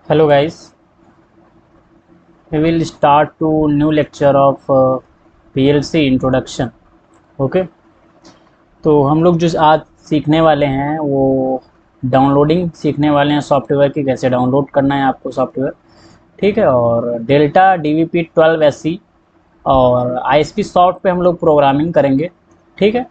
Hello guys, we will start to new lecture of PLC introduction. Okay तो हम लोग जो आज सीखने वाले हैं वो डाउनलोडिंग सीखने वाले हैं सॉफ्टवेयर की, कैसे डाउनलोड करना है आपको सॉफ्टवेयर। ठीक है, और डेल्टा DVP12SC और ISP सॉफ्ट पे हम लोग प्रोग्रामिंग करेंगे। ठीक है,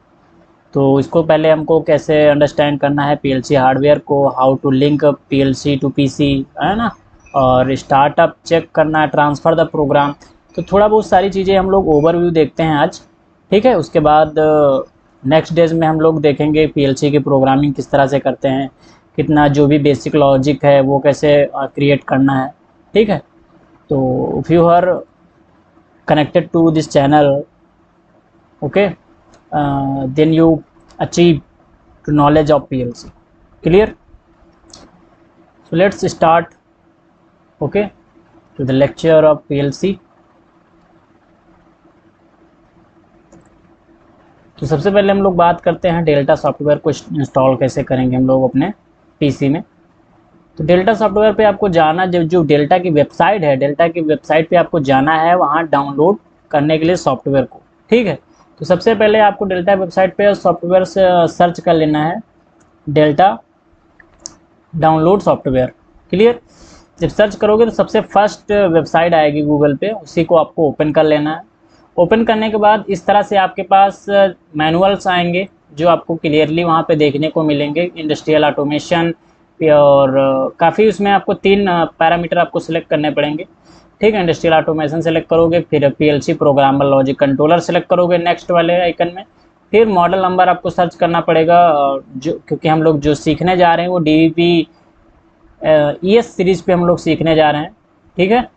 तो इसको पहले हमको कैसे अंडरस्टैंड करना है PLC हार्डवेयर को, how to link PLC to PC, है ना, और स्टार्टअप चेक करना, ट्रांसफ़र द प्रोग्राम। तो थोड़ा बहुत सारी चीज़ें हम लोग ओवरव्यू देखते हैं आज। ठीक है, उसके बाद नेक्स्ट डेज में हम लोग देखेंगे PLC की प्रोग्रामिंग किस तरह से करते हैं, कितना जो भी बेसिक लॉजिक है वो कैसे क्रिएट करना है। ठीक है, तो if you are connected to this channel, okay, then you achieve to knowledge of PLC. Clear? So let's start, okay, to the lecture of PLC. तो सबसे पहले हम लोग बात करते हैं डेल्टा सॉफ्टवेयर को इंस्टॉल कैसे करेंगे हम लोग अपने पीसी में। तो डेल्टा सॉफ्टवेयर पे आपको जाना, जो डेल्टा की वेबसाइट है, डेल्टा की वेबसाइट पे आपको जाना है वहाँ डाउनलोड करने के लिए सॉफ्टवेयर को। ठीक है, तो सबसे पहले आपको डेल्टा वेबसाइट पे सॉफ्टवेयर से सर्च कर लेना है, डेल्टा डाउनलोड सॉफ्टवेयर। क्लियर? जब सर्च करोगे तो सबसे फर्स्ट वेबसाइट आएगी गूगल पे, उसी को आपको ओपन कर लेना है। ओपन करने के बाद इस तरह से आपके पास मैनुअल्स आएंगे जो आपको क्लियरली वहाँ पे देखने को मिलेंगे, इंडस्ट्रियल ऑटोमेशन, और काफ़ी उसमें आपको 3 पैरामीटर आपको सिलेक्ट करने पड़ेंगे। ठीक है, इंडस्ट्रियल ऑटोमेशन सेलेक्ट करोगे, फिर PLC programmer logic controller select करोगे नेक्स्ट वाले आइकन में, फिर मॉडल नंबर आपको सर्च करना पड़ेगा, जो क्योंकि हम लोग जो सीखने जा रहे हैं वो DVP ES सीरीज़ पे हम लोग सीखने जा रहे हैं। ठीक है,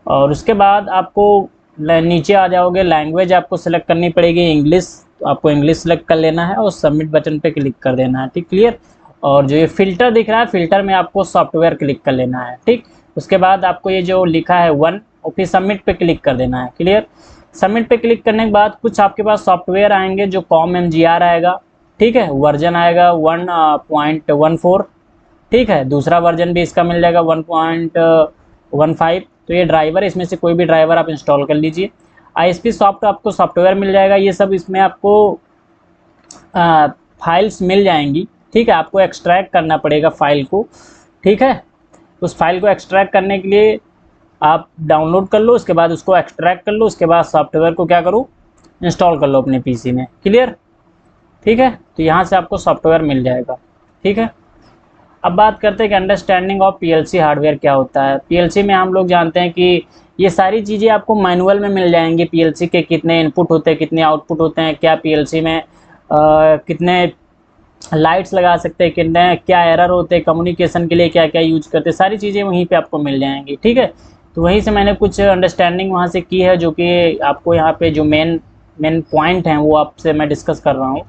और उसके बाद आपको नीचे आ जाओगे, लैंग्वेज आपको सेलेक्ट करनी पड़ेगी इंग्लिश, तो आपको इंग्लिश सेलेक्ट कर लेना है और सबमिट बटन पे क्लिक कर देना है। ठीक, क्लियर? और जो ये फ़िल्टर दिख रहा है, फ़िल्टर में आपको सॉफ्टवेयर क्लिक कर लेना है। ठीक, उसके बाद आपको ये जो लिखा है 1 और फिर सबमिट पे क्लिक कर देना है। क्लियर? सबमिट पे क्लिक करने के बाद कुछ आपके पास सॉफ्टवेयर आएंगे, जो COM-MGR आएगा। ठीक है, वर्जन आएगा 1.14। ठीक है, दूसरा वर्जन भी इसका मिल जाएगा 1.15। तो ये ड्राइवर, इसमें से कोई भी ड्राइवर आप इंस्टॉल कर लीजिए। ISP सॉफ्ट आपको सॉफ्टवेयर मिल जाएगा, ये सब इसमें आपको फाइल्स मिल जाएंगी। ठीक है, आपको एक्सट्रैक्ट करना पड़ेगा फाइल को। ठीक है, उस फाइल को एक्सट्रैक्ट करने के लिए आप डाउनलोड कर लो, उसके बाद उसको एक्सट्रैक्ट कर लो, उसके बाद सॉफ्टवेयर को क्या करो, इंस्टॉल कर लो अपने PC में। क्लियर? ठीक है, तो यहाँ से आपको सॉफ्टवेयर मिल जाएगा। ठीक है, अब बात करते हैं कि अंडरस्टैंडिंग ऑफ PLC हार्डवेयर क्या होता है। PLC में हम लोग जानते हैं कि ये सारी चीज़ें आपको मैनुअल में मिल जाएंगी। PLC के कितने इनपुट होते हैं, कितने आउटपुट होते हैं, क्या PLC में कितने लाइट्स लगा सकते हैं, कितने क्या एरर होते हैं, कम्युनिकेशन के लिए क्या क्या यूज करते हैं, सारी चीज़ें वहीं पे आपको मिल जाएंगी। ठीक है, तो वहीं से मैंने कुछ अंडरस्टैंडिंग वहाँ से की है, जो कि आपको यहाँ पे जो मेन पॉइंट हैं वो आपसे मैं डिस्कस कर रहा हूँ।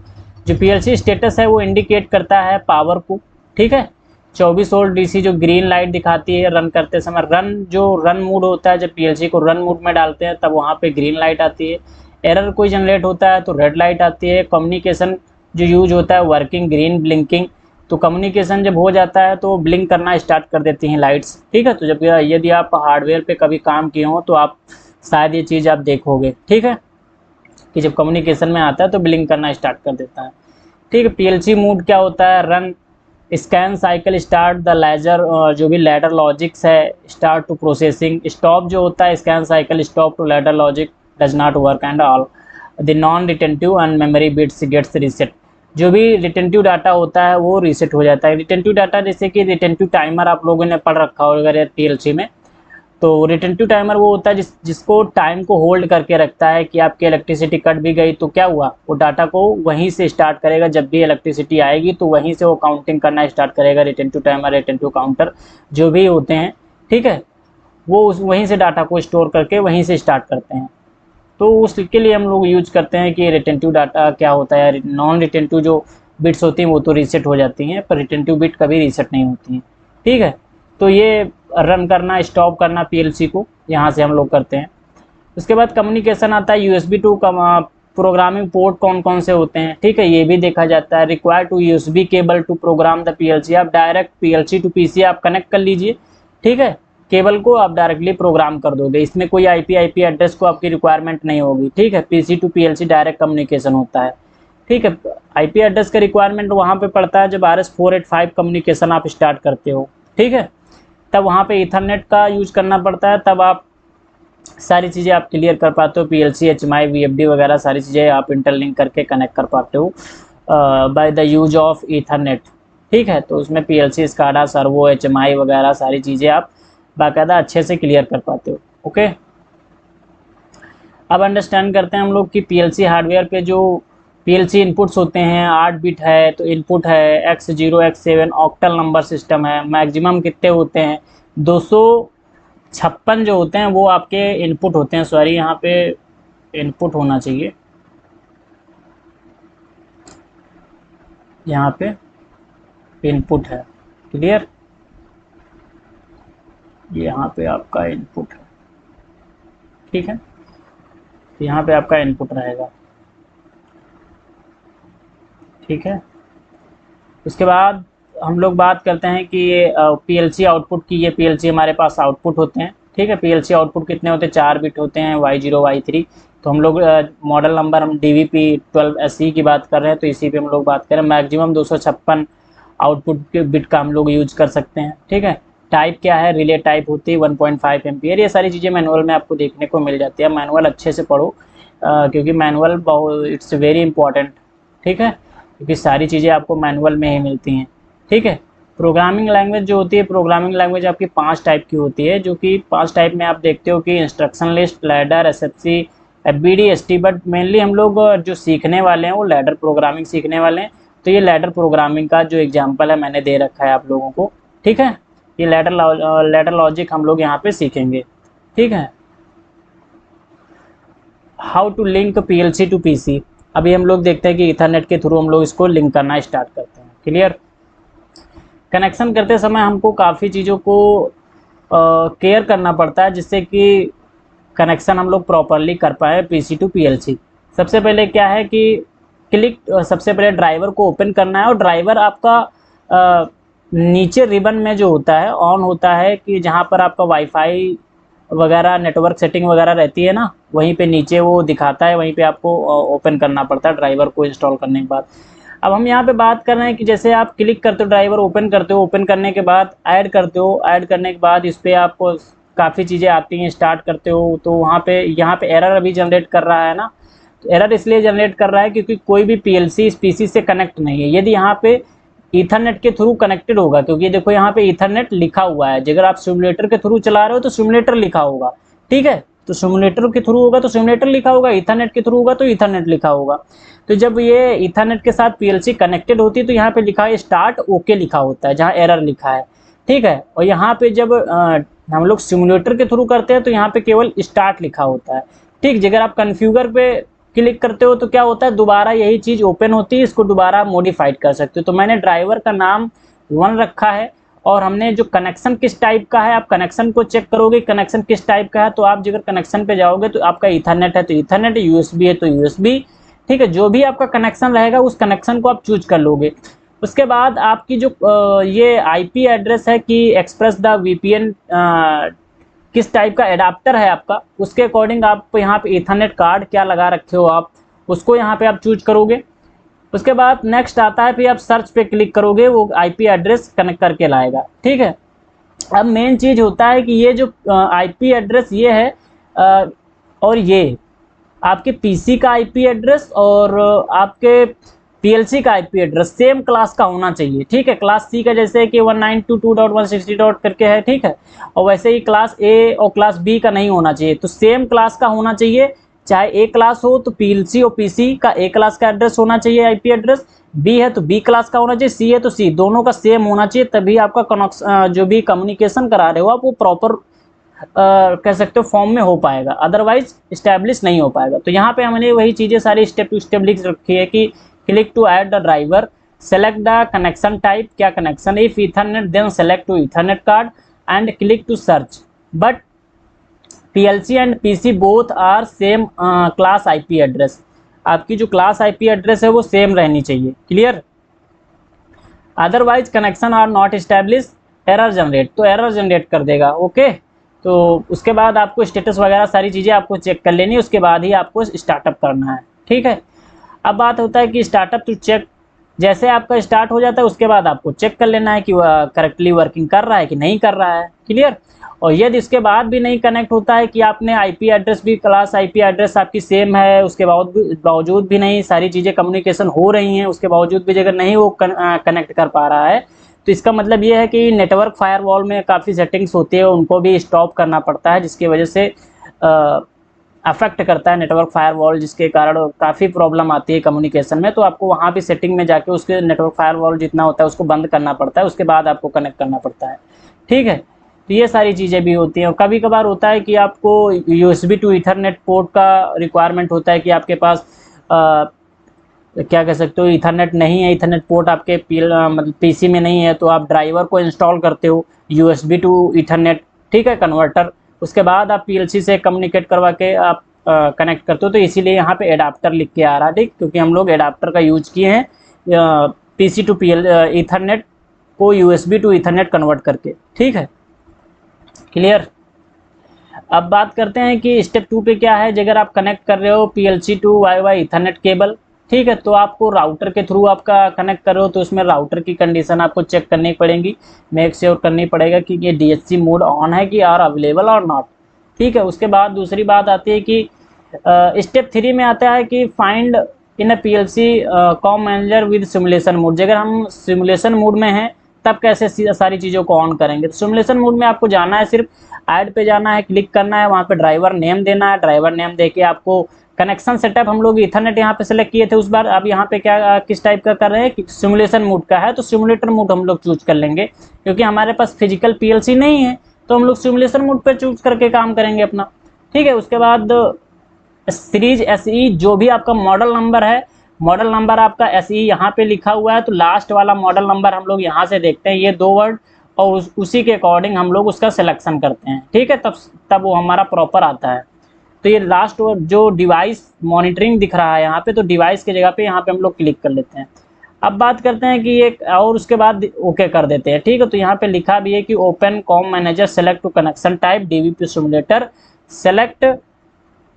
जो PLC स्टेटस है वो इंडिकेट करता है पावर को। ठीक है, 24 वोल्ट DC जो ग्रीन लाइट दिखाती है रन करते समय, रन मूड होता है, जब PLC को रन मूड में डालते हैं तब वहाँ पे ग्रीन लाइट आती है। एरर कोई जनरेट होता है तो रेड लाइट आती है। कम्युनिकेशन जो यूज होता है, वर्किंग, ग्रीन, ब्लिंकिंग, तो कम्युनिकेशन जब हो जाता है तो ब्लिंक करना स्टार्ट कर देती हैं लाइट्स। ठीक है, तो जब यदि आप हार्डवेयर पे कभी काम किए हो तो आप शायद ये चीज़ आप देखोगे। ठीक है, कि जब कम्युनिकेशन में आता है तो ब्लिंक करना स्टार्ट कर देता है। ठीक है, PLC मूड क्या होता है, run, scan cycle, start the ladder, जो भी लैडर लॉजिक्स है, स्टार्ट टू प्रोसेसिंग, स्टॉप जो होता है scan cycle, stop to ladder logic does not work and all the non retentive and memory bits gets reset. जो भी retentive data होता है वो रीसेट हो जाता है। रिटेंटिव डाटा जैसे कि रिटेंटिव टाइमर आप लोगों ने पढ़ रखा होगा PLC में। तो रिटेंटिव टाइमर वो होता है जिसको टाइम को होल्ड करके रखता है कि आपकी इलेक्ट्रिसिटी कट भी गई तो क्या हुआ, वो डाटा को वहीं से स्टार्ट करेगा, जब भी इलेक्ट्रिसिटी आएगी तो वहीं से वो काउंटिंग करना स्टार्ट करेगा। रिटेंटिव टाइमर, रिटेंटिव काउंटर जो भी होते हैं, ठीक है, वो वहीं से डाटा को स्टोर करके वहीं से स्टार्ट करते हैं। तो उसके लिए हम लोग यूज करते हैं कि रिटेंटिव डाटा क्या होता है। नॉन रिटेंटिव जो बिट्स होती हैं वो तो रीसेट हो जाती हैं, पर रिटेंटिव बिट कभी रीसेट नहीं होती हैं। ठीक है, तो ये रन करना, स्टॉप करना PLC को यहाँ से हम लोग करते हैं। उसके बाद कम्युनिकेशन आता है, USB टू प्रोग्रामिंग पोर्ट कौन कौन से होते हैं। ठीक है, ये भी देखा जाता है। Require to USB cable to program the PLC, आप डायरेक्ट PLC टू PC आप कनेक्ट कर लीजिए, ठीक है। केबल को आप डायरेक्टली प्रोग्राम कर दोगे, इसमें कोई आईपी एड्रेस को आपकी रिक्वायरमेंट नहीं होगी, ठीक है। PC to PLC direct communication होता है, ठीक है। आईपी एड्रेस का रिक्वायरमेंट वहाँ पे पड़ता है जब RS485 कम्युनिकेशन आप स्टार्ट करते हो, ठीक है, तब वहाँ पे ईथरनेट का यूज करना पड़ता है, तब आप सारी चीज़ें आप क्लियर कर पाते हो। पीएलसी, एचएमआई, वीएफडी वगैरह सारी चीज़ें आप इंटरलिंक करके कनेक्ट कर पाते हो by the use of Ethernet, ठीक है। तो उसमें पीएलसी, स्काडा, सर्वो, एचएमआई वगैरह सारी चीज़ें आप बाकायदा अच्छे से क्लियर कर पाते हो, ओके। अब अंडरस्टैंड करते हैं हम लोग कि पीएलसी हार्डवेयर पे जो पीएलसी इनपुट्स होते हैं 8 बिट है, तो इनपुट है X0 X7 octal number system है। मैक्सिमम कितने होते हैं 256 जो होते हैं वो आपके इनपुट होते हैं, सॉरी यहाँ पे इनपुट होना चाहिए, यहाँ पे इनपुट है, क्लियर, यहाँ पे आपका इनपुट है, ठीक है। तो यहाँ पे आपका इनपुट रहेगा, ठीक है। उसके बाद हम लोग बात करते हैं कि ये पीएलसी आउटपुट की, ये पीएलसी हमारे पास आउटपुट होते हैं, ठीक है। पीएलसी आउटपुट कितने होते हैं 4 बिट होते हैं, Y0 Y3। तो हम लोग मॉडल नंबर हम DVP-12SE की बात कर रहे हैं, तो इसी पे हम लोग बात करें। मैक्सिमम 256 आउटपुट के बिट का हम लोग यूज कर सकते हैं, ठीक है। टाइप क्या है, रिले टाइप होती है 1.5 एम्पियर। ये सारी चीज़ें मैनुअल में आपको देखने को मिल जाती है, मैनुअल अच्छे से पढ़ो क्योंकि मैनुअल बहुत इट्स वेरी इंपॉर्टेंट, ठीक है, क्योंकि सारी चीज़ें आपको मैनुअल में ही मिलती हैं, ठीक है। प्रोग्रामिंग लैंग्वेज जो होती है, प्रोग्रामिंग लैंग्वेज आपकी 5 टाइप की होती है, जो कि 5 टाइप में आप देखते हो कि instruction list, ladder, SFC, FBD, ST। But mainly हम लोग जो सीखने वाले हैं वो लैडर प्रोग्रामिंग सीखने वाले हैं। तो ये लैडर प्रोग्रामिंग का जो एग्जाम्पल है मैंने दे रखा है आप लोगों को, ठीक है। ये लैडर लॉजिक हम लोग यहाँ पे सीखेंगे, ठीक है। How to link PLC to PC, अभी हम लोग देखते हैं कि ईथरनेट के थ्रू हम लोग इसको लिंक करना स्टार्ट करते हैं, क्लियर। कनेक्शन करते समय हमको काफ़ी चीज़ों को केयर करना पड़ता है जिससे कि कनेक्शन हम लोग प्रॉपरली कर पाए PC टू PLC। सबसे पहले क्या है कि सबसे पहले ड्राइवर को ओपन करना है, और ड्राइवर आपका नीचे रिबन में जो होता है ऑन होता है, कि जहाँ पर आपका वाईफाई वगैरह नेटवर्क सेटिंग वगैरह रहती है ना, वहीं पे नीचे वो दिखाता है, वहीं पे आपको ओपन करना पड़ता है ड्राइवर को इंस्टॉल करने के बाद। अब हम यहाँ पे बात कर रहे हैं कि जैसे आप क्लिक करते हो, ड्राइवर ओपन करते हो, ओपन करने के बाद ऐड करते हो, ऐड करने के बाद इस पर आपको काफ़ी चीज़ें आती हैं, स्टार्ट करते हो, तो वहाँ पे यहाँ पे एरर अभी जनरेट कर रहा है ना। तो एरर इसलिए जनरेट कर रहा है क्योंकि कोई भी PLC इस PC से कनेक्ट नहीं है। यदि यहाँ पे ईथरनेट के थ्रू कनेक्टेड होगा, क्योंकि देखो यहाँ पे ईथरनेट लिखा हुआ है, अगर आप सिमुलेटर के थ्रू चला रहे हो तो सिमुलेटर लिखा होगा, ठीक है। तो सिमुलेटर के थ्रू होगा तो सिमुलेटर लिखा होगा, ईथरनेट के थ्रू होगा तो ईथरनेट लिखा होगा। तो जब ये ईथरनेट के साथ PLC कनेक्टेड होती है तो यहाँ पे लिखा है स्टार्ट ओके लिखा होता है, जहाँ एरर लिखा है, ठीक है। और यहाँ पे जब हम लोग सिमुलेटर के थ्रू करते हैं तो यहाँ पे केवल स्टार्ट लिखा होता है, ठीक। अगर आप कन्फ्यूगर पे क्लिक करते हो तो क्या होता है, दोबारा यही चीज़ ओपन होती है, इसको दोबारा मॉडिफाइड कर सकते हो। तो मैंने ड्राइवर का नाम 1 रखा है, और हमने जो कनेक्शन किस टाइप का है, आप कनेक्शन को चेक करोगे कनेक्शन किस टाइप का है, तो आप अगर कनेक्शन पे जाओगे तो आपका ईथरनेट है तो ईथरनेट, USB है तो USB, ठीक है। जो भी आपका कनेक्शन रहेगा उस कनेक्शन को आप चूज कर लोगे। उसके बाद आपकी जो ये IP एड्रेस है कि एक्सप्रेस द VPN किस टाइप का एडाप्टर है आपका, उसके अकॉर्डिंग आप यहाँ पे ईथरनेट कार्ड क्या लगा रखे हो आप, उसको यहाँ पे आप चूज करोगे। उसके बाद नेक्स्ट आता है, फिर आप सर्च पे क्लिक करोगे, वो IP एड्रेस कनेक्ट करके लाएगा, ठीक है। अब मेन चीज़ होता है कि ये जो IP एड्रेस ये है और ये आपके PC का IP एड्रेस और आपके PLC का IP एड्रेस सेम क्लास का होना चाहिए, ठीक है। क्लास C का जैसे कि 192.160. करके है, ठीक है, और वैसे ही क्लास A और क्लास B का नहीं होना चाहिए, तो सेम क्लास का होना चाहिए। चाहे A क्लास हो तो PLC और PC का A क्लास का एड्रेस होना चाहिए IP एड्रेस, B है तो B क्लास का होना चाहिए, C है तो C, दोनों का सेम होना चाहिए, तभी आपका कनेक्शन जो भी कम्युनिकेशन करा रहे हो आप वो प्रॉपर कह सकते हो फॉर्म में हो पाएगा, अदरवाइज इस्टेब्लिश नहीं हो पाएगा। तो यहाँ पे हमने वही चीज़ें सारी स्टेप टू स्टेप लिख रखी है कि click to add the driver, select the connection type, क्या connection, if ethernet then select to ethernet card and click to search. But PLC and PC both are same class IP address, आपकी जो class IP address है वो same रहनी चाहिए, clear. Otherwise connection are not establish error generate, तो error generate कर देगा। Okay, तो उसके बाद आपको स्टेटस वगैरह सारी चीज़ें आपको चेक कर लेनी है, उसके बाद ही आपको स्टार्टअप करना है। ठीक है, अब बात होता है कि स्टार्टअप टू चेक, जैसे आपका स्टार्ट हो जाता है उसके बाद आपको चेक कर लेना है कि वह करेक्टली वर्किंग कर रहा है कि नहीं कर रहा है। क्लियर। और यदि इसके बाद भी नहीं कनेक्ट होता है कि आपने आईपी एड्रेस भी, क्लास आईपी एड्रेस आपकी सेम है, उसके बावजूद भी नहीं सारी चीज़ें कम्युनिकेशन हो रही हैं, उसके बावजूद भी अगर नहीं वो कनेक्ट कर पा रहा है, तो इसका मतलब ये है कि नेटवर्क फायरवॉल में काफ़ी सेटिंग्स होती है, उनको भी स्टॉप करना पड़ता है, जिसकी वजह से अफेक्ट करता है नेटवर्क फायरवॉल, जिसके कारण काफ़ी प्रॉब्लम आती है कम्युनिकेशन में। तो आपको वहाँ भी सेटिंग में जाके उसके नेटवर्क फायरवॉल जितना होता है उसको बंद करना पड़ता है, उसके बाद आपको कनेक्ट करना पड़ता है। ठीक है, तो ये सारी चीज़ें भी होती हैं। और कभी कभार होता है कि आपको USB टू ईथरनेट पोर्ट का रिक्वायरमेंट होता है कि आपके पास क्या कह सकते हो, ईथरनेट नहीं है, ईथरनेट पोर्ट आपके मतलब PC में नहीं है, तो आप ड्राइवर को इंस्टॉल करते हो USB टू ईथरनेट, ठीक है, कन्वर्टर, उसके बाद आप PLC से कम्युनिकेट करवा के आप कनेक्ट करते हो। तो इसीलिए यहाँ पे एडाप्टर लिख के आ रहा है, ठीक, क्योंकि हम लोग एडाप्टर का यूज किए हैं PC टू ईथरनेट को USB टू ईथरनेट कन्वर्ट करके। ठीक है, क्लियर। अब बात करते हैं कि स्टेप 2 पे क्या है। अगर आप कनेक्ट कर रहे हो PLC to via ethernet cable, ठीक है, तो आपको राउटर के थ्रू आपका कनेक्ट कर रहे हो, तो उसमें राउटर की कंडीशन आपको चेक करनी पड़ेगी, मेक श्योर करनी पड़ेगा कि ये DHC मोड ऑन है कि आर अवेलेबल और नॉट। ठीक है, उसके बाद दूसरी बात आती है कि स्टेप 3 में आता है कि find in a PLC com manager with simulation mode. अगर हम सिमुलेशन मोड में हैं तब कैसे सारी चीज़ों को ऑन करेंगे। तो सिमुलेशन मोड में आपको जाना है, सिर्फ ऐड पे जाना है, क्लिक करना है, वहाँ पे ड्राइवर नेम देना है, ड्राइवर नेम देके आपको कनेक्शन सेटअप, हम लोग ईथरनेट यहाँ पे सेलेक्ट किए थे उस बार, अब यहाँ पे क्या किस टाइप का कर रहे हैं, सिमुलेशन मोड का है, तो सिमुलेटर मोड हम लोग चूज कर लेंगे, क्योंकि हमारे पास फिजिकल PLC नहीं है, तो हम लोग सिमुलेशन मोड पे चूज करके काम करेंगे अपना। ठीक है, उसके बाद सीरीज SE, जो भी आपका मॉडल नंबर है, मॉडल नंबर आपका SE यहाँ पे लिखा हुआ है, तो लास्ट वाला मॉडल नंबर हम लोग यहाँ से देखते हैं, ये 2 वर्ड, और उसी के अकॉर्डिंग हम लोग उसका सिलेक्शन करते हैं। ठीक है, तब वो हमारा प्रॉपर आता है। तो ये लास्ट जो डिवाइस मॉनिटरिंग दिख रहा है यहाँ पे, तो डिवाइस की जगह पे यहाँ पे हम लोग क्लिक कर लेते हैं। अब बात करते हैं कि एक और उसके बाद ओके कर देते हैं। ठीक है, तो यहाँ पे लिखा भी है कि open com manager, select to connection type DVP simulator, select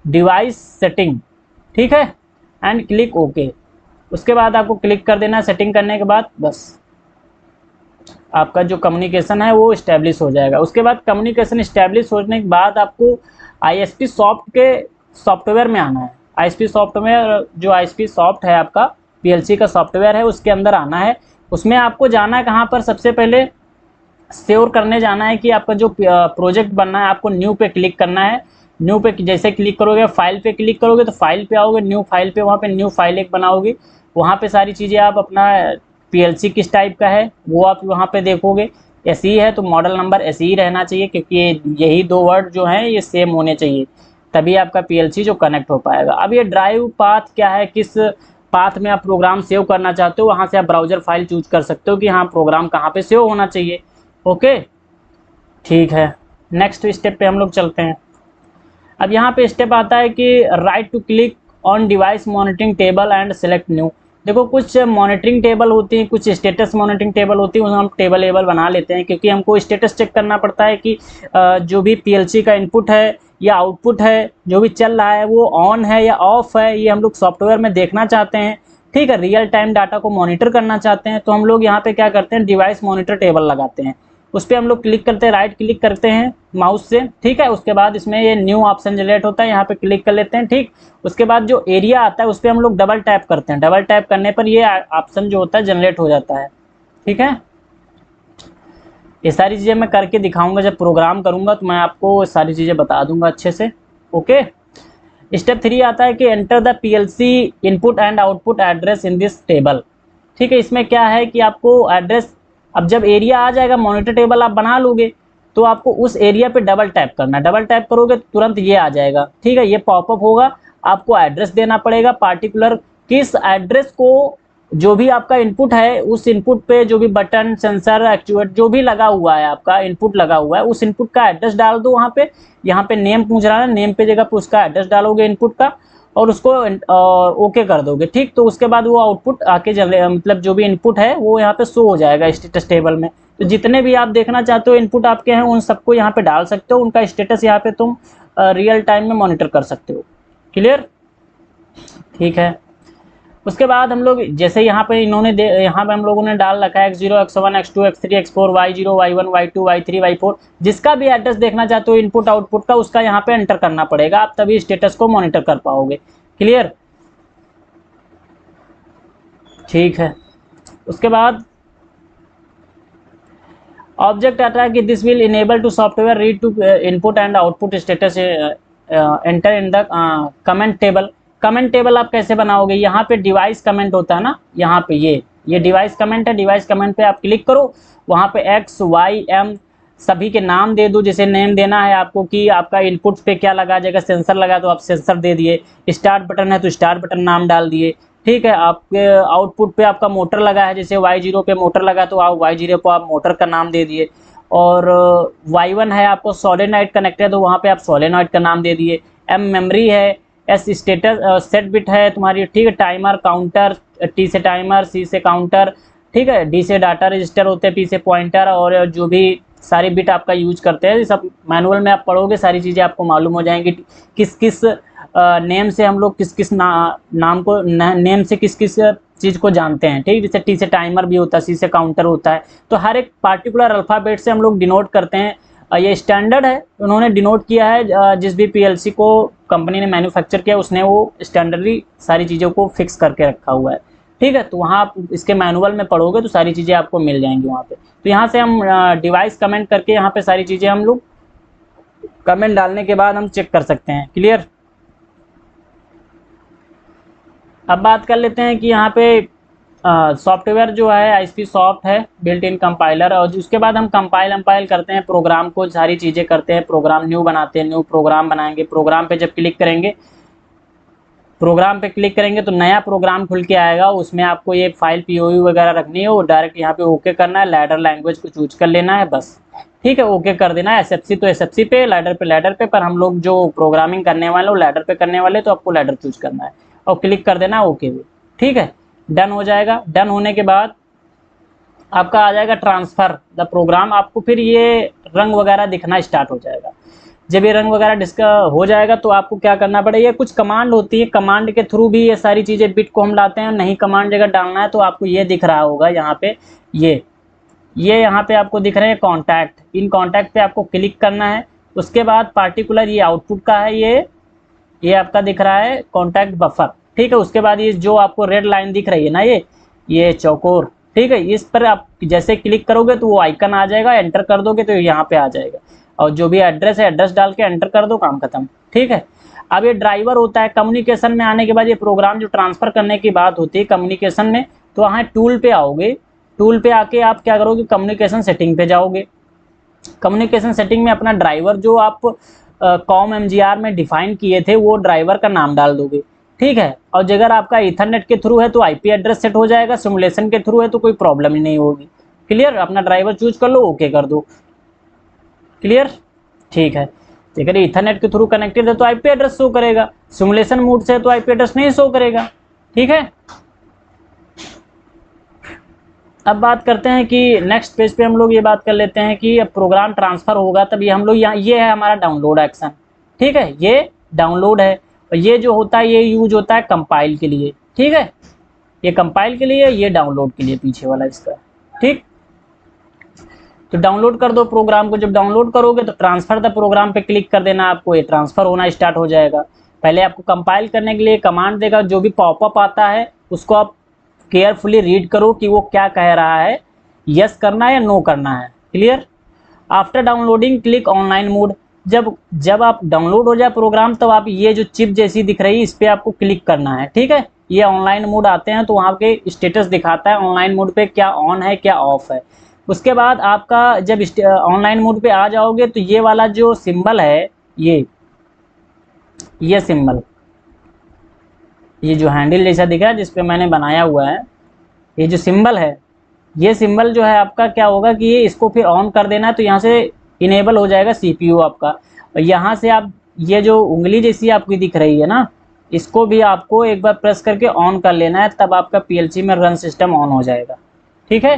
device setting, ठीक है, एंड क्लिक ओके। उसके बाद आपको क्लिक कर देना है। सेटिंग करने के बाद बस आपका जो कम्युनिकेशन है वो इस्टेब्लिश हो जाएगा। उसके बाद कम्युनिकेशन इस्टेब्लिश होने के बाद आपको ISP सॉफ्ट के सॉफ्टवेयर में आना है। ISP सॉफ्टवेयर, जो ISP सॉफ्ट है आपका PLC का सॉफ्टवेयर है, उसके अंदर आना है। उसमें आपको जाना है कहाँ पर, सबसे पहले सेव करने जाना है कि आपका जो प्रोजेक्ट बनना है, आपको न्यू पे क्लिक करना है। न्यू पे जैसे क्लिक करोगे, फाइल पे क्लिक करोगे तो फाइल पे आओगे, न्यू फाइल पे, वहाँ पे न्यू फाइल एक बनाओगे, वहाँ पे सारी चीज़ें आप अपना PLC किस टाइप का है वो आप वहाँ पे देखोगे। SE है तो मॉडल नंबर SE रहना चाहिए, क्योंकि यही 2 वर्ड जो हैं ये सेम होने चाहिए, तभी आपका PLC जो कनेक्ट हो पाएगा। अब ये ड्राइव पाथ क्या है, किस पाथ में आप प्रोग्राम सेव करना चाहते हो, वहाँ से आप ब्राउजर फाइल चूज कर सकते हो कि हाँ प्रोग्राम कहाँ पे सेव होना चाहिए। ओके, ठीक है, नेक्स्ट स्टेप पे हम लोग चलते हैं। अब यहाँ पे स्टेप आता है कि right to click on device monitoring table and select new. देखो, कुछ मॉनिटरिंग टेबल होती हैं, कुछ स्टेटस मॉनिटरिंग टेबल होती है, हम टेबल बना लेते हैं, क्योंकि हमको स्टेटस चेक करना पड़ता है कि जो भी PLC का इनपुट है या आउटपुट है, जो भी चल रहा है वो ऑन है या ऑफ है, ये हम लोग सॉफ्टवेयर में देखना चाहते हैं। ठीक है, रियल टाइम डाटा को मॉनिटर करना चाहते हैं, तो हम लोग यहाँ पे क्या करते हैं, डिवाइस मॉनिटर टेबल लगाते हैं, उस पर हम लोग क्लिक करते हैं, राइट क्लिक करते हैं माउस से। ठीक है, उसके बाद इसमें ये न्यू ऑप्शन जनरेट होता है, यहाँ पे क्लिक कर लेते हैं। ठीक, उसके बाद जो एरिया आता है उस पर हम लोग डबल टैप करते हैं, डबल टैप करने पर ये ऑप्शन जो होता है जनरेट हो जाता है। ठीक है, ये सारी चीज़ें मैं करके दिखाऊंगा, जब प्रोग्राम करूंगा तो मैं आपको सारी चीज़ें बता दूंगा अच्छे से। ओके, स्टेप 3 आता है कि enter the PLC input and output address in this table. ठीक है, इसमें क्या है कि आपको एड्रेस, अब जब एरिया आ जाएगा, मॉनिटर टेबल आप बना लोगे, तो आपको उस एरिया पे डबल टैप करना है, डबल टैप करोगे तो तुरंत ये आ जाएगा। ठीक है, ये पॉपअप होगा, आपको एड्रेस देना पड़ेगा पार्टिकुलर, किस एड्रेस को जो भी आपका इनपुट है उस इनपुट पे जो भी बटन, सेंसर, एक्चुएटर जो भी लगा हुआ है, आपका इनपुट लगा हुआ है, उस इनपुट का एड्रेस डाल दो वहाँ पे। यहाँ पे नेम पूछ रहा है, नेम पे जगह पे उसका एड्रेस डालोगे इनपुट का, और उसको ओके कर दोगे। ठीक, तो उसके बाद वो आउटपुट आके मतलब जो भी इनपुट है वो यहाँ पे शो हो जाएगा स्टेटस टेबल में। तो जितने भी आप देखना चाहते हो इनपुट आपके हैं उन सबको यहाँ पे डाल सकते हो, उनका स्टेटस यहाँ पे तुम रियल टाइम में मॉनिटर कर सकते हो। क्लियर? ठीक है। उसके बाद हम लोग जैसे यहाँ पे यहाँ पे हम लोगों ने डाल रखा है x0 x1 x2 x3 x4 y0 y1 y2 y3 y4, जिसका भी एड्रेस देखना चाहते हो इनपुट आउटपुट का उसका यहाँ पे एंटर करना पड़ेगा, आप तभी स्टेटस को मॉनिटर कर पाओगे। क्लियर? ठीक है। उसके बाद ऑब्जेक्ट आता है कि this will enable to software read to input and output status enter in the comment table. Comment table आप कैसे बनाओगे? यहाँ पे डिवाइस कमेंट होता है ना, यहाँ पे ये डिवाइस कमेंट है। डिवाइस कमेंट पे आप क्लिक करो, वहाँ पे एक्स वाई एम सभी के नाम दे दो, जैसे नेम देना है आपको कि आपका इनपुट पे क्या लगा जाएगा, सेंसर लगा तो आप सेंसर दे दिए, स्टार्ट बटन है तो स्टार्ट बटन नाम डाल दिए। ठीक है। आपके आउटपुट पे आपका मोटर लगा है, जैसे y0 पे मोटर लगा तो आप y0 को आप मोटर का नाम दे दिए, और y1 है आपको सोलेनॉइड कनेक्ट है तो वहाँ पे आप सोलेनॉइड का नाम दे दिए। m मेमोरी है, s स्टेटस सेट बिट है तुम्हारी, ठीक है। टाइमर काउंटर, t से टाइमर, c से काउंटर, ठीक है। d से डाटा रजिस्टर होते हैं, p से पॉइंटर, और जो भी सारी बिट आपका यूज करते हैं सब मैनुअल में आप पढ़ोगे, सारी चीज़ें आपको मालूम हो जाएंगी। किस किस नेम से हम लोग किस किस नाम को नेम से किस किस चीज़ को जानते हैं, ठीक। जैसे टी से टाइमर भी होता है, सी से काउंटर होता है, तो हर एक पार्टिकुलर अल्फ़ाबेट से हम लोग डिनोट करते हैं। ये स्टैंडर्ड है, उन्होंने डिनोट किया है, जिस भी पीएलसी को कंपनी ने मैन्युफैक्चर किया उसने वो स्टैंडर्डली सारी चीज़ों को फिक्स करके रखा हुआ है, ठीक है। तो वहाँ आप इसके मैनुअल में पढ़ोगे तो सारी चीज़ें आपको मिल जाएंगी वहाँ पे। तो यहाँ से हम डिवाइस कमेंट करके यहाँ पे सारी चीज़ें हम लोग कमेंट डालने के बाद हम चेक कर सकते हैं। क्लियर? अब बात कर लेते हैं कि यहाँ पे सॉफ्टवेयर जो है आईएसपी सॉफ्ट है, बिल्ट इन कंपाइलर, और उसके बाद हम कंपाइल करते हैं प्रोग्राम को, सारी चीज़ें करते हैं, प्रोग्राम न्यू बनाते हैं, न्यू प्रोग्राम बनाएंगे। प्रोग्राम पे जब क्लिक करेंगे, प्रोग्राम पे क्लिक करेंगे तो नया प्रोग्राम खुल के आएगा, उसमें आपको ये फाइल पीओयू वगैरह रखनी है, वो डायरेक्ट यहाँ पे ओके करना है, लैडर लैंग्वेज को चूज कर लेना है बस, ठीक है। ओके कर देना है, एसएफसी तो एसएफसी पे, लैडर पे, पर हम लोग जो प्रोग्रामिंग करने वाले वो लैडर पे करने वाले, तो आपको लैडर चूज करना है और क्लिक कर देना ओके भी, ठीक है। डन हो जाएगा। डन होने के बाद आपका आ जाएगा ट्रांसफ़र द प्रोग्राम, आपको फिर ये रंग वगैरह दिखना स्टार्ट हो जाएगा। जब ये रंग वगैरह डिस्का हो जाएगा तो आपको क्या करना पड़ेगा, ये कुछ कमांड होती है, कमांड के थ्रू भी ये सारी चीज़ें बिट को हम लाते हैं। नहीं कमांड जगह डालना है तो आपको ये दिख रहा होगा यहाँ पे, ये यहाँ पे आपको दिख रहे हैं कॉन्टैक्ट, इन कॉन्टैक्ट पे आपको क्लिक करना है। उसके बाद पार्टिकुलर ये आउटपुट का है, ये आपका दिख रहा है कॉन्टैक्ट बफर, ठीक है। उसके बाद ये जो आपको रेड लाइन दिख रही है ना, ये चौकोर, ठीक है, इस पर आप जैसे क्लिक करोगे तो वो आइकन आ जाएगा, एंटर कर दोगे तो यहाँ पे आ जाएगा, और जो भी एड्रेस है एड्रेस डाल के एंटर कर दो, काम खत्म, ठीक है। अब ये ड्राइवर होता है कम्युनिकेशन में आने के बाद, ये प्रोग्राम जो ट्रांसफ़र करने की बात होती है कम्युनिकेशन में, तो वहाँ टूल पे आओगे, टूल पे आके आप क्या करोगे, कम्युनिकेशन सेटिंग पे जाओगे। कम्युनिकेशन सेटिंग में अपना ड्राइवर जो आप कॉम एमजीआर में डिफाइन किए थे वो ड्राइवर का नाम डाल दोगे, ठीक है। और अगर आपका ईथरनेट के थ्रू है तो आईपी एड्रेस सेट हो जाएगा, सिमुलेशन के थ्रू है तो कोई प्रॉब्लम ही नहीं होगी। क्लियर? अपना ड्राइवर चूज कर लो, ओके कर दो। क्लियर? ठीक है। अगर ईथरनेट के थ्रू कनेक्टेड है तो आईपी एड्रेस शो करेगा, सिमुलेशन मोड से तो आईपी एड्रेस नहीं शो करेगा, ठीक है। अब बात करते हैं कि नेक्स्ट पेज पे हम लोग ये बात कर लेते हैं कि अब प्रोग्राम ट्रांसफ़र होगा तब ये हम लोग यहाँ, ये है हमारा डाउनलोड एक्शन, ठीक है, ये डाउनलोड है, और ये जो होता है ये यूज होता है कंपाइल के लिए, ठीक है। ये कंपाइल के लिए, ये डाउनलोड के लिए पीछे वाला इसका, ठीक। तो डाउनलोड कर दो प्रोग्राम को। जब डाउनलोड करोगे तो ट्रांसफ़र द प्रोग्राम पे क्लिक कर देना, आपको ये ट्रांसफ़र होना स्टार्ट हो जाएगा। पहले आपको कंपाइल करने के लिए कमांड देगा, जो भी पॉपअप आता है उसको आप केयरफुली रीड करो कि वो क्या कह रहा है, यस करना है या नो करना है। Clear? After downloading click online mode, जब आप डाउनलोड हो जाए प्रोग्राम तब आप ये जो चिप जैसी दिख रही है इस पर आपको क्लिक करना है, ठीक है। ये ऑनलाइन मोड आते हैं तो वहाँ के स्टेटस दिखाता है ऑनलाइन मोड पे क्या ऑन है क्या ऑफ है। उसके बाद आपका जब ऑनलाइन मोड पे आ जाओगे तो ये वाला जो सिंबल है, ये सिंबल, ये जो हैंडल जैसा दिख रहा है जिसपे मैंने बनाया हुआ है, ये जो सिंबल है, ये सिंबल जो है आपका क्या होगा कि ये इसको फिर ऑन कर देना है, तो यहाँ से इनेबल हो जाएगा सीपीयू आपका। और यहाँ से आप ये जो उंगली जैसी आपकी दिख रही है ना, इसको भी आपको एक बार प्रेस करके ऑन कर लेना है, तब आपका पीएलसी में रन सिस्टम ऑन हो जाएगा, ठीक है।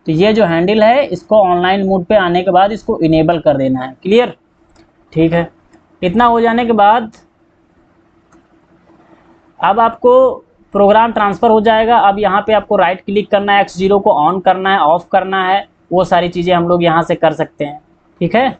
तो ये जो हैंडल है इसको ऑनलाइन मोड पे आने के बाद इसको इनेबल कर देना है। क्लियर? ठीक है, इतना हो जाने के बाद अब आपको प्रोग्राम ट्रांसफ़र हो जाएगा। अब यहाँ पे आपको राइट क्लिक करना है, X0 को ऑन करना है, ऑफ करना है, वो सारी चीज़ें हम लोग यहाँ से कर सकते हैं। ठीक है,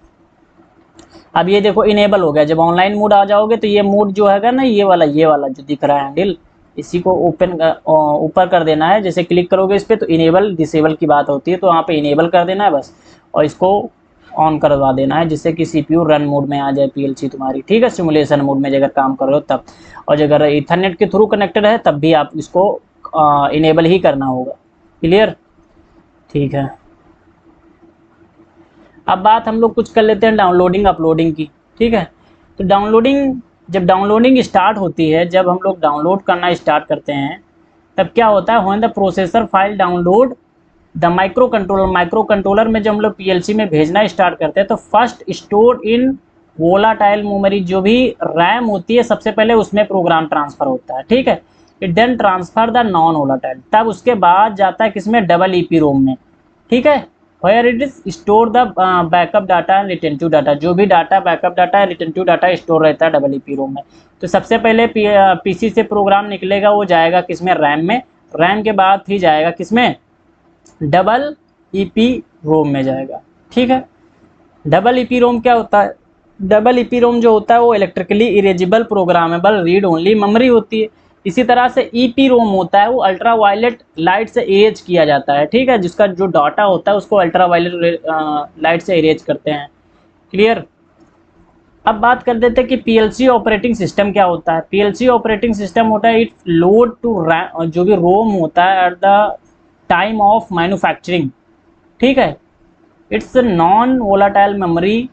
अब ये देखो इनेबल हो गया। जब ऑनलाइन मोड आ जाओगे तो ये मोड जो है ना, ये वाला जो दिख रहा है हैंडल, इसी को ओपन ऊपर कर देना है। जैसे क्लिक करोगे इस पर तो इनेबल डिसेबल की बात होती है, तो वहाँ पे इनेबल कर देना है बस, और इसको ऑन करवा देना है जिससे कि सीपीयू रन मोड में आ जाए पीएलसी तुम्हारी। ठीक है, सिमुलेशन मोड में अगर काम कर रहे हो तब, और अगर इथरनेट के थ्रू कनेक्टेड है तब भी आप इसको इनेबल ही करना होगा। क्लियर? ठीक है, अब बात हम लोग कुछ कर लेते हैं डाउनलोडिंग अपलोडिंग की। ठीक है, तो डाउनलोडिंग, जब डाउनलोडिंग स्टार्ट होती है, जब हम लोग डाउनलोड करना स्टार्ट करते हैं तब क्या होता है, when the processor file download the micro controller में जब हम लोग पीएलसी में भेजना स्टार्ट करते हैं तो first store in volatile memory, जो भी रैम होती है सबसे पहले उसमें प्रोग्राम ट्रांसफ़र होता है। ठीक है, it then transfer the non volatile, तब उसके बाद जाता है किसमें, डबल ईपी रोम में। ठीक है, where it is store the backup data and retentive data, जो भी डाटा बैकअप डाटा है रिटेंटिव डाटा स्टोर रहता है डबल ईपी रोम में। तो सबसे पहले पीसी से प्रोग्राम निकलेगा, वो जाएगा किसमें, रैम में, रैम के बाद फिर जाएगा किसमें, डबल ईपी रोम में जाएगा। ठीक है, डबल ईपी रोम क्या होता है, डबल ईपी रोम जो होता है वो electrically erasable programmable read only memory होती है। इसी तरह से ईपी रोम होता है वो अल्ट्रा वायलेट लाइट से इरेज किया जाता है। ठीक है, जिसका जो डाटा होता है उसको अल्ट्रा वायलेट लाइट से इरेज करते हैं। क्लियर? अब बात कर देते हैं कि पीएलसी ऑपरेटिंग सिस्टम क्या होता है। पीएलसी ऑपरेटिंग सिस्टम होता है इट लोड टू रैम, जो भी रोम होता है at the time of manufacturing. ठीक है, it's non volatile memory,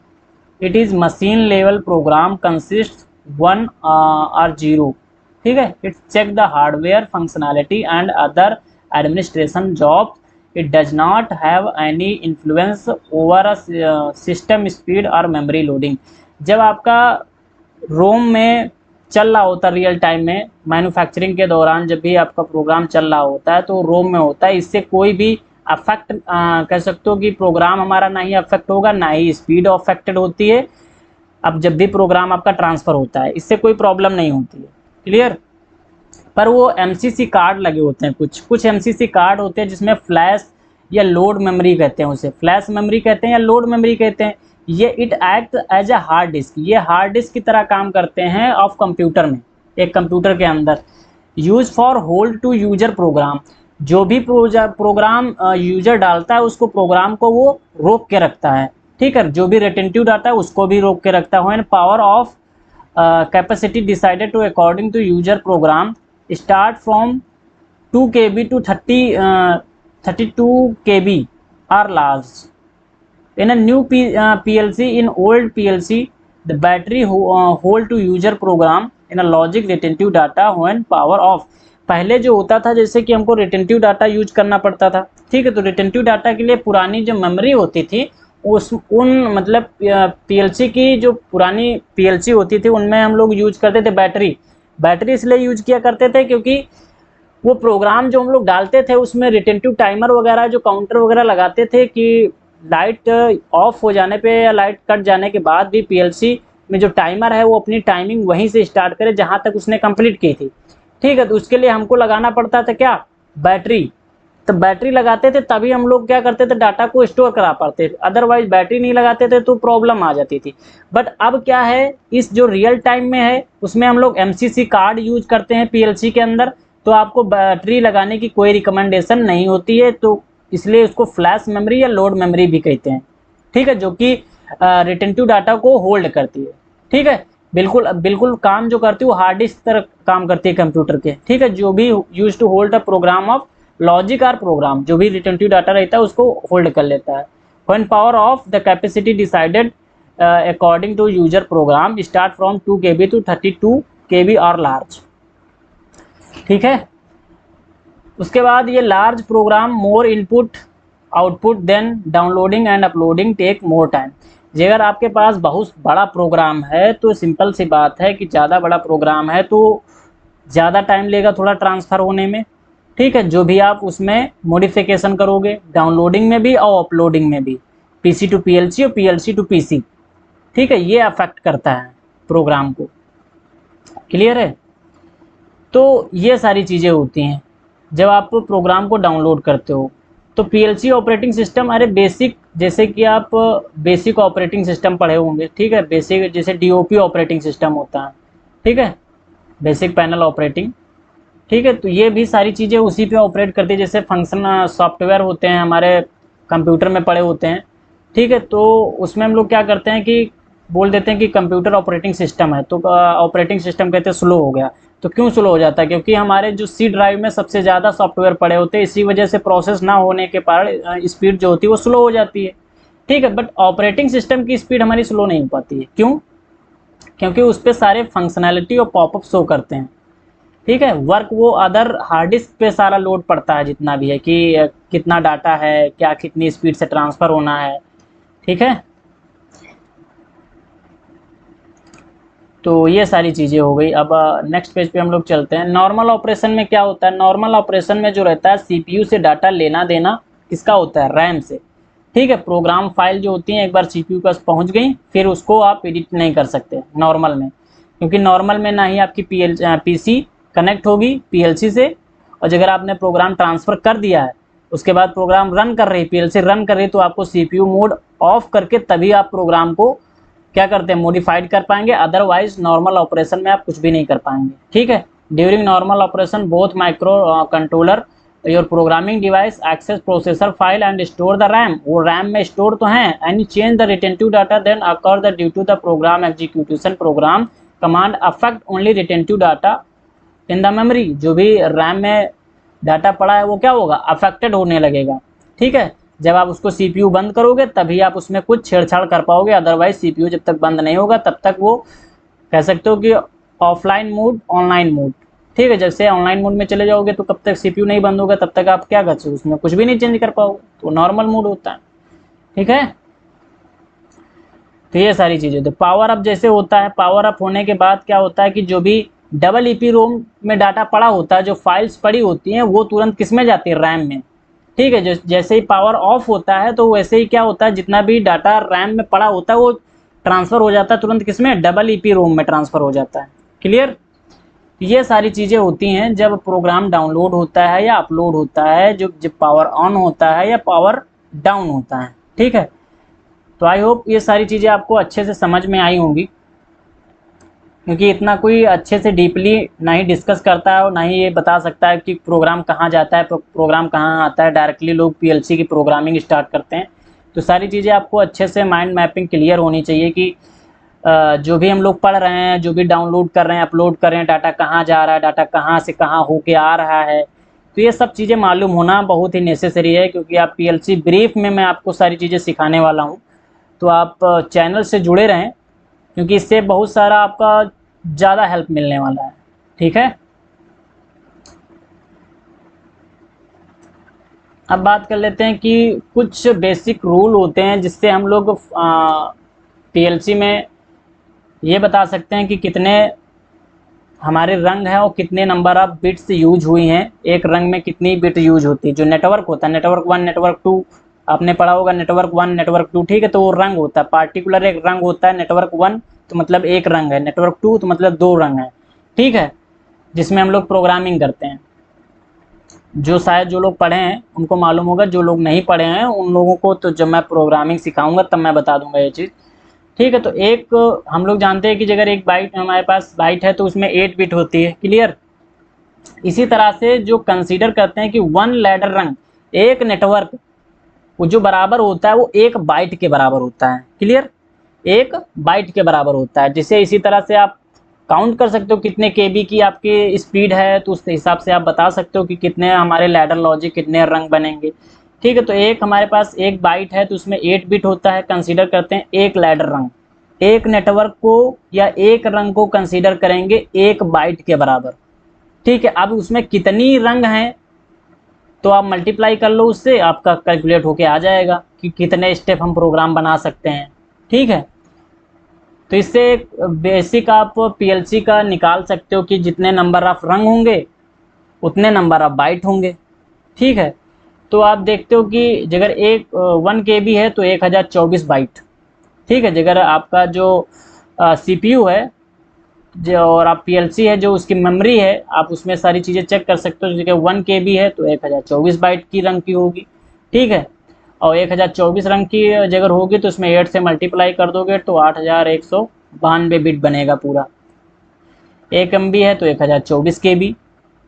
it is machine level program consist 1 और 0। ठीक है, it check the hardware functionality and other administration job, it does not have any influence over a system speed और memory loading. जब आपका रोम में चल रहा होता है रियल टाइम में मैन्युफैक्चरिंग के दौरान, जब भी आपका प्रोग्राम चल रहा होता है तो रोम में होता है, इससे कोई भी अफेक्ट कह सकते हो कि प्रोग्राम हमारा ना ही अफेक्ट होगा ना ही स्पीड अफेक्टेड होती है। अब जब भी प्रोग्राम आपका ट्रांसफ़र होता है इससे कोई प्रॉब्लम नहीं होती है। क्लियर? पर वो एमसीसी कार्ड लगे होते हैं, कुछ एमसीसी कार्ड होते हैं जिसमें फ्लैश या लोड मेमोरी कहते हैं, उसे फ्लैश मेमोरी कहते हैं या लोड मेमोरी कहते हैं। ये it act as a hard disk, ये हार्ड डिस्क की तरह काम करते हैं ऑफ कंप्यूटर में, एक कंप्यूटर के अंदर। Use for hold to user program, जो भी प्रोग्राम यूजर डालता है उसको प्रोग्राम को वो रोक के रखता है। ठीक है, जो भी रिटेंटिव डाटा है उसको भी रोक के रखता है। Power off capacity decided to according to user program start from 2 KB to 32 KB are large. In a new PLC, in old PLC, the battery hold to user program in a logic retentive data when power off. पहले जो होता था जैसे कि हमको retentive data use करना पड़ता था। ठीक है, तो रिटेंटिव डाटा के लिए पुरानी जो मेमोरी होती थी मतलब पीएलसी की जो पुरानी पीएलसी होती थी उनमें हम लोग यूज करते थे बैटरी इसलिए यूज किया करते थे क्योंकि वो प्रोग्राम जो हम लोग डालते थे उसमें रिटेंटिव टाइमर वगैरह जो काउंटर वगैरह लगाते थे कि लाइट ऑफ हो जाने पे या लाइट कट जाने के बाद भी पीएलसी में जो टाइमर है वो अपनी टाइमिंग वहीं से स्टार्ट करे जहाँ तक उसने कंप्लीट की थी। ठीक है, तो उसके लिए हमको लगाना पड़ता था क्या, बैटरी। तो बैटरी लगाते थे तभी हम लोग क्या करते थे, डाटा को स्टोर करा पाते थे, अदरवाइज बैटरी नहीं लगाते थे तो प्रॉब्लम आ जाती थी। बट अब क्या है, इस जो रियल टाइम में है उसमें हम लोग एमसीसी कार्ड यूज करते हैं पीएलसी के अंदर, तो आपको बैटरी लगाने की कोई रिकमेंडेशन नहीं होती है, तो इसलिए उसको फ्लैश मेमोरी या लोड मेमोरी भी कहते हैं। ठीक है, जो कि रिटेंटिव डाटा को होल्ड करती है। ठीक है, बिल्कुल काम जो करती है वो हार्ड डिस्क तरह काम करती है कंप्यूटर के। ठीक है, जो भी use to hold a program of logic और प्रोग्राम, जो भी रिटेंटिव डाटा रहता है उसको होल्ड कर लेता है। When power off the capacity decided according to user program start from 2 KB to 32 KB और लार्ज। ठीक है, उसके बाद ये large program more input output then downloading and uploading take more time. अगर आपके पास बहुत बड़ा प्रोग्राम है तो सिंपल सी बात है कि ज़्यादा बड़ा प्रोग्राम है तो ज़्यादा टाइम लेगा थोड़ा ट्रांसफ़र होने में। ठीक है, जो भी आप उसमें मॉडिफिकेशन करोगे, डाउनलोडिंग में भी और अपलोडिंग में भी, पीसी टू पीएलसी और पीएलसी टू पीसी, ठीक है, ये अफेक्ट करता है प्रोग्राम को। क्लियर है? तो ये सारी चीज़ें होती हैं जब आप प्रोग्राम को डाउनलोड करते हो। तो पीएलसी ऑपरेटिंग सिस्टम, अरे बेसिक, जैसे कि आप बेसिक ऑपरेटिंग सिस्टम पढ़े होंगे, ठीक है, बेसिक जैसे डीओपी ऑपरेटिंग सिस्टम होता है, ठीक है, बेसिक पैनल ऑपरेटिंग, ठीक है, तो ये भी सारी चीज़ें उसी पे ऑपरेट करती है। जैसे फंक्शन सॉफ्टवेयर होते हैं हमारे कंप्यूटर में पड़े होते हैं, ठीक है, तो उसमें हम लोग क्या करते हैं कि बोल देते हैं कि कंप्यूटर ऑपरेटिंग सिस्टम है, तो ऑपरेटिंग सिस्टम कहते हैं स्लो हो गया। तो क्यों स्लो हो जाता है? क्योंकि हमारे जो सी ड्राइव में सबसे ज़्यादा सॉफ्टवेयर पड़े होते हैं, इसी वजह से प्रोसेस ना होने के कारण स्पीड जो होती है वो स्लो हो जाती है, ठीक है। बट ऑपरेटिंग सिस्टम की स्पीड हमारी स्लो नहीं हो पाती है। क्यों? क्योंकि उस पर सारे फंक्शनैलिटी और पॉपअप शो करते हैं, ठीक है। वर्क वो अदर हार्ड डिस्क पे सारा लोड पड़ता है जितना भी है, कि कितना डाटा है, क्या कितनी स्पीड से ट्रांसफ़र होना है, ठीक है। तो ये सारी चीज़ें हो गई। अब नेक्स्ट पेज पे हम लोग चलते हैं। नॉर्मल ऑपरेशन में क्या होता है? नॉर्मल ऑपरेशन में जो रहता है, सीपीयू से डाटा लेना देना किसका होता है? रैम से, ठीक है। प्रोग्राम फाइल जो होती हैं एक बार सीपीयू के पास पहुंच गई, फिर उसको आप एडिट नहीं कर सकते नॉर्मल में, क्योंकि नॉर्मल में ना ही आपकी पीसी कनेक्ट होगी पीएलसी से, और अगर आपने प्रोग्राम ट्रांसफ़र कर दिया है, उसके बाद प्रोग्राम रन कर रही, पीएलसी रन कर रही, तो आपको सीपीयू मोड ऑफ करके तभी आप प्रोग्राम को क्या करते हैं? मॉडिफाइड कर पाएंगे, अदरवाइज नॉर्मल ऑपरेशन में आप कुछ भी नहीं कर पाएंगे, ठीक है। During normal operation both micro controller your programming device access processor file and store the RAM, वो रैम में स्टोर तो हैं, and change the retentive data then occur the due to the program execution program command affect only retentive data in the memory. जो भी RAM में data पड़ा है वो क्या होगा? अफेक्टेड होने लगेगा, ठीक है। जब आप उसको सीपीयू बंद करोगे तभी आप उसमें कुछ छेड़छाड़ कर पाओगे, अदरवाइज सीपीयू जब तक बंद नहीं होगा तब तक वो कह सकते हो कि ऑफलाइन मोड ऑनलाइन मोड, ठीक है। जैसे ऑनलाइन मोड में चले जाओगे तो कब तक सीपीयू नहीं बंद होगा तब तक आप क्या कर सकते, उसमें कुछ भी नहीं चेंज कर पाओगे, तो नॉर्मल मोड होता है, ठीक है। तो ये सारी चीज़ें। तो पावर अप जैसे होता है, पावर अप होने के बाद क्या होता है कि जो भी डबल ईपी रोम में डाटा पड़ा होता है, जो फाइल्स पड़ी होती हैं, वो तुरंत किस में जाती है? रैम में, ठीक है। जैसे ही पावर ऑफ होता है तो वैसे ही क्या होता है, जितना भी डाटा रैम में पड़ा होता है वो ट्रांसफ़र हो जाता है तुरंत किस में? डबल ईपी रोम में ट्रांसफ़र हो जाता है। क्लियर? ये सारी चीज़ें होती हैं जब प्रोग्राम डाउनलोड होता है या अपलोड होता है, जो जब पावर ऑन होता है या पावर डाउन होता है, ठीक है। तो आई होप ये सारी चीज़ें आपको अच्छे से समझ में आई होंगी, क्योंकि इतना कोई अच्छे से डीपली ना ही डिस्कस करता है और ना ही ये बता सकता है कि प्रोग्राम कहाँ जाता है, प्रोग्राम कहाँ आता है। डायरेक्टली लोग पीएलसी की प्रोग्रामिंग स्टार्ट करते हैं। तो सारी चीज़ें आपको अच्छे से माइंड मैपिंग क्लियर होनी चाहिए कि जो भी हम लोग पढ़ रहे हैं, जो भी डाउनलोड कर रहे हैं, अपलोड कर रहे हैं, डाटा कहाँ जा रहा है, डाटा कहाँ से कहाँ होके आ रहा है, तो ये सब चीज़ें मालूम होना बहुत ही नेसेसरी है। क्योंकि आप पीएलसी ब्रीफ में मैं आपको सारी चीज़ें सिखाने वाला हूँ, तो आप चैनल से जुड़े रहें, क्योंकि इससे बहुत सारा आपका ज़्यादा हेल्प मिलने वाला है, ठीक है। अब बात कर लेते हैं कि कुछ बेसिक रूल होते हैं जिससे हम लोग पीएलसी में ये बता सकते हैं कि कितने हमारे रंग हैं और कितने नंबर ऑफ बिट्स यूज हुई हैं, एक रंग में कितनी बिट यूज होती है। जो नेटवर्क होता है, नेटवर्क 1 नेटवर्क 2, आपने पढ़ा होगा नेटवर्क 1 नेटवर्क 2, ठीक है। तो वो रंग होता है, पार्टिकुलर एक रंग होता है। नेटवर्क 1 तो मतलब एक रंग है, नेटवर्क 2 तो मतलब दो रंग है, ठीक है, जिसमें हम लोग प्रोग्रामिंग करते हैं। जो शायद जो लोग पढ़े हैं उनको मालूम होगा, जो लोग नहीं पढ़े हैं उन लोगों को तो जब मैं प्रोग्रामिंग सिखाऊंगा तब मैं बता दूंगा ये चीज़, ठीक है। तो एक हम लोग जानते हैं कि अगर एक बाइट हमारे पास बाइट है तो उसमें 8 बिट होती है। क्लियर? इसी तरह से जो कंसीडर करते हैं कि वन लैडर रंग, एक नेटवर्क वो जो बराबर होता है वो एक बाइट के बराबर होता है। क्लियर? एक बाइट के बराबर होता है। जिसे इसी तरह से आप काउंट कर सकते हो कितने केबी की आपकी स्पीड है, तो उस हिसाब से आप बता सकते हो कि कितने हमारे लैडर लॉजिक, कितने रंग बनेंगे, ठीक है। तो एक हमारे पास एक बाइट है तो उसमें 8 बिट होता है, कंसीडर करते हैं एक लैडर रंग। एक नेटवर्क को या एक रंग को कंसीडर करेंगे एक बाइट के बराबर, ठीक है। अब उसमें कितनी रंग हैं तो आप मल्टीप्लाई कर लो, उससे आपका कैलकुलेट होके आ जाएगा कि कितने स्टेप हम प्रोग्राम बना सकते हैं, ठीक है। तो इससे बेसिक आप पीएलसी का निकाल सकते हो कि जितने नंबर ऑफ रंग होंगे उतने नंबर ऑफ बाइट होंगे। ठीक है, तो आप देखते हो कि अगर एक 1 KB है तो 1024 बाइट। ठीक है, अगर आपका जो CPU है जो और आप PLC है जो उसकी मेमोरी है, आप उसमें सारी चीज़ें चेक कर सकते हो। जैसे 1 KB है तो 1024 बाइट की रंग की होगी। ठीक है, और 1024 रंग की अगर होगी तो उसमें 8 से मल्टीप्लाई कर दोगे तो 8192 बिट बनेगा पूरा। 1 MB है तो 1024 KB,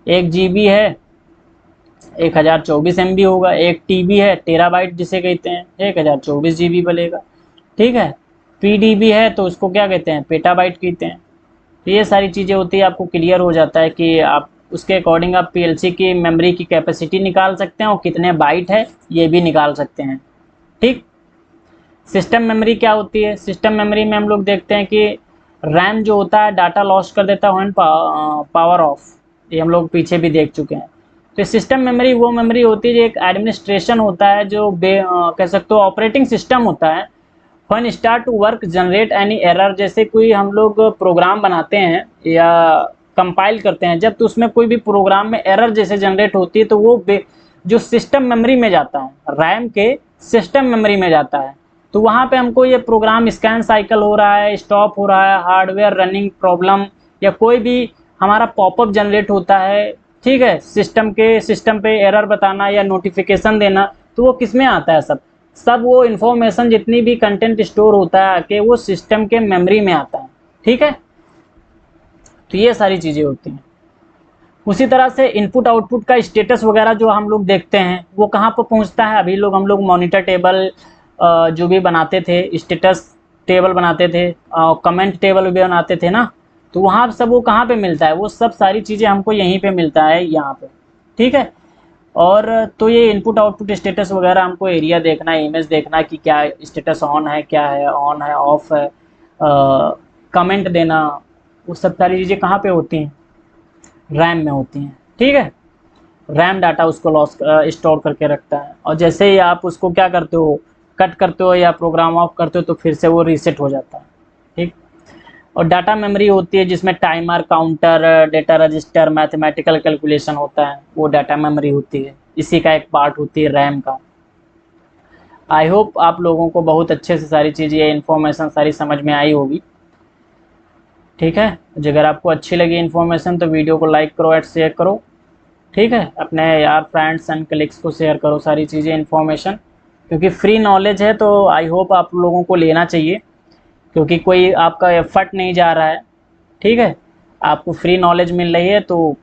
1 GB है 1024 MB होगा, 1 TB है टेराबाइट जिसे कहते हैं 1024 GB बनेगा। ठीक है, PDB है तो उसको क्या कहते हैं, पेटाबाइट कहते हैं। तो ये सारी चीज़ें होती है, आपको क्लियर हो जाता है कि आप उसके अकॉर्डिंग आप PLC की मेमोरी की कैपेसिटी निकाल सकते हैं और कितने बाइट है ये भी निकाल सकते हैं। ठीक, सिस्टम मेमोरी क्या होती है? सिस्टम मेमोरी में हम लोग देखते हैं कि रैम जो होता है डाटा लॉस कर देता है पावर ऑफ, ये हम लोग पीछे भी देख चुके हैं। तो सिस्टम मेमोरी वो मेमोरी होती है जो एक एडमिनिस्ट्रेशन होता है, जो कह सकते हो ऑपरेटिंग सिस्टम होता है। One start to work generate any error, जैसे कोई हम लोग प्रोग्राम बनाते हैं या कंपाइल करते हैं जब, तो उसमें कोई भी प्रोग्राम में एरर जैसे जनरेट होती है तो वो जो सिस्टम मेमोरी में जाता है, रैम के सिस्टम मेमोरी में जाता है। तो वहाँ पे हमको ये प्रोग्राम स्कैन साइकिल हो रहा है, स्टॉप हो रहा है, हार्डवेयर रनिंग प्रॉब्लम या कोई भी हमारा पॉपअप जनरेट होता है, ठीक है, सिस्टम पे एरर बताना या नोटिफिकेशन देना, तो वो किस में आता है? सब वो इन्फॉर्मेशन जितनी भी कंटेंट स्टोर होता है कि वो सिस्टम के मेमोरी में आता है। ठीक है, तो ये सारी चीज़ें होती हैं। उसी तरह से इनपुट आउटपुट का स्टेटस वगैरह जो हम लोग देखते हैं वो कहाँ पर पहुँचता है? अभी हम लोग मॉनिटर टेबल जो भी बनाते थे, स्टेटस टेबल बनाते थे, कमेंट टेबल भी बनाते थे ना, तो वहाँ सब वो कहाँ पे मिलता है? वो सब सारी चीज़ें हमको यहीं पे मिलता है, यहाँ पे। ठीक है, और तो ये इनपुट आउटपुट स्टेटस वगैरह हमको एरिया देखना है, इमेज देखना है कि क्या स्टेटस ऑन है, क्या है, ऑन है, ऑफ है, कमेंट देना, वो सब सारी चीज़ें कहाँ पे होती हैं? रैम में होती हैं। ठीक है, रैम डाटा उसको लॉस स्टोर करके रखता है, और जैसे ही आप उसको क्या करते हो, कट करते हो या प्रोग्राम ऑफ करते हो तो फिर से वो रीसेट हो जाता है। ठीक, और डाटा मेमोरी होती है जिसमें timer, counter, data register, mathematical calculation होता है, वो डाटा मेमोरी होती है, इसी का एक पार्ट होती है रैम का। आई होप आप लोगों को बहुत अच्छे से सारी चीज़ें, ये इन्फॉर्मेशन सारी समझ में आई होगी। ठीक है, अगर आपको अच्छी लगी इन्फॉर्मेशन तो वीडियो को लाइक करो एंड शेयर करो। ठीक है, अपने यार फ्रेंड्स एंड कलीग्स को शेयर करो सारी चीज़ें, इन्फॉर्मेशन, क्योंकि फ्री नॉलेज है तो आई होप आप लोगों को लेना चाहिए, क्योंकि कोई आपका एफर्ट नहीं जा रहा है। ठीक है, आपको फ्री नॉलेज मिल रही है तो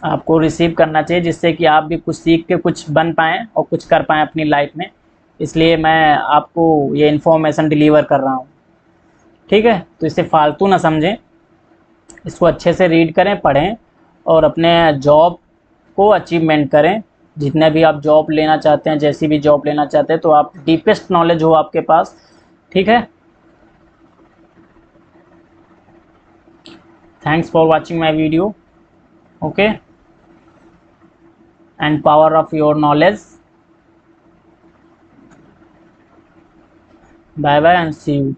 आपको रिसीव करना चाहिए, जिससे कि आप भी कुछ सीख के कुछ बन पाएँ और कुछ कर पाएँ अपनी लाइफ में। इसलिए मैं आपको ये इन्फॉर्मेशन डिलीवर कर रहा हूँ। ठीक है, तो इसे फालतू ना समझें, इसको अच्छे से रीड करें, पढ़ें और अपने जॉब को अचीवमेंट करें। जितने भी आप जॉब लेना चाहते हैं, जैसी भी जॉब लेना चाहते हैं, तो आप डीपेस्ट नॉलेज हो आपके पास। ठीक है, thanks for watching my video. Okay, and power of your knowledge. Bye bye and see you.